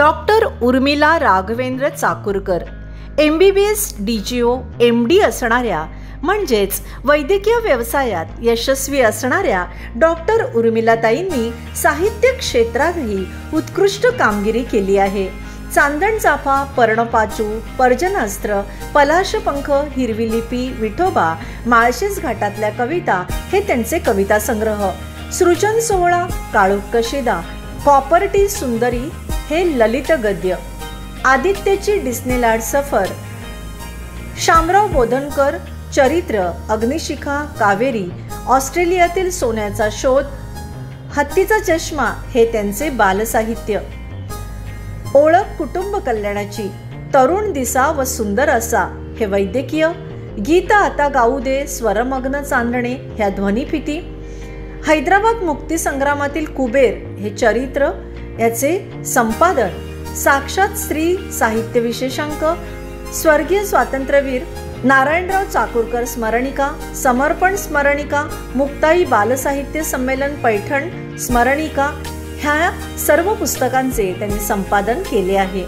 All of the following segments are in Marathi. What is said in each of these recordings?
Doctor Urmila Raghavendra Chakurkar MBBS DGO MD असणाऱ्या म्हणजेच वैद्यकीय व्यवसायात यशस्वी असणाऱ्या डॉक्टर उर्मिलाताईंनी साहित्य क्षेत्रातही उत्कृष्ट कामगिरी केली आहे। चांदण चाफा, पर्णपाचू, पर्जनास्त्र, पलाशपंख, हिरवी लिपी, विठोबा, माळशेज घाटातल्या कविता हे त्यांचे कविता संग्रह। सृजन सोहळा, काळूक कशिदा, कॉपर्टी सुंदरी हे ललित गद्य। आदित्यची डिस्नेलँड सफर, शामराव बोधनकर चरित्र, अग्निशिखा, कावेरी, ऑस्ट्रेलियातील सोन्याचा शोध, हत्तीचा चष्मा हे त्यांचे बालसाहित्य। ओळख कुटुंब कल्याणाची, तरुण दिसा व सुंदर असा हे वैद्यकीय। गीत आता गाऊ दे, स्वरमग्न चांदणे ह्या ध्वनिफिती। हैदराबाद मुक्ती संग्रामातील कुबेर हे चरित्र याचे संपादन। साक्षात स्त्री साहित्य विशेषांक, स्वर्गीय स्वातंत्र्यवीर नारायणराव चाकूरकर स्मरणिका, समर्पण स्मरणिका, मुक्ताई बालसाहित्य संमेलन पैठण स्मरणिका ह्या सर्व पुस्तकांचे त्यांनी संपादन केले आहे।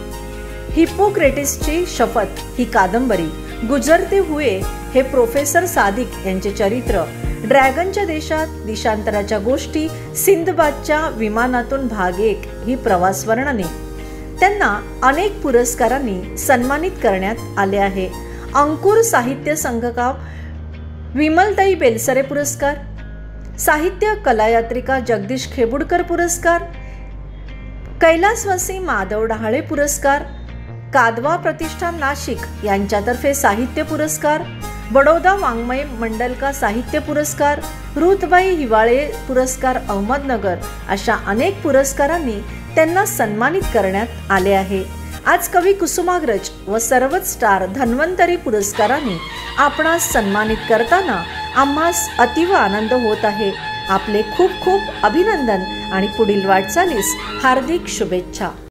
हिप्पोक्रेटिसची शपथ ही कादंबरी, गुजरते हुए हे प्रोफेसर सादिक यांचे चरित्र, ड्रॅगनच्या देशात, दिशांतराच्या गोष्टी, सिंदबादच्या विमानातून भाग 1 ही प्रवास वर्णने। त्यांना अनेक पुरस्कारांनी सन्मानित करण्यात आले आहे। अंकुर साहित्य संघकाव विमलताई बेलसरे पुरस्कार, साहित्य कलायात्रिका जगदीश खेबुडकर पुरस्कार, कैलासवासी माधव डहाळे पुरस्कार, कादवा प्रतिष्ठान नाशिक यांच्यातर्फे साहित्य पुरस्कार, बडोदा वाङ्मय मंडल का साहित्य पुरस्कार, रुतबाई हिवाळे पुरस्कार अहमदनगर अशा अनेक पुरस्कारांनी त्यांना सन्मानित करण्यात आले आहे। आज कवी कुसुमाग्रज व सर्वच स्टार धन्वंतरी पुरस्कारांनी आपणास सन्मानित करताना आम्हास अतिव आनंद होत आहे। आपले खूप खूप अभिनंदन आणि पुढील वाटचालीस हार्दिक शुभेच्छा।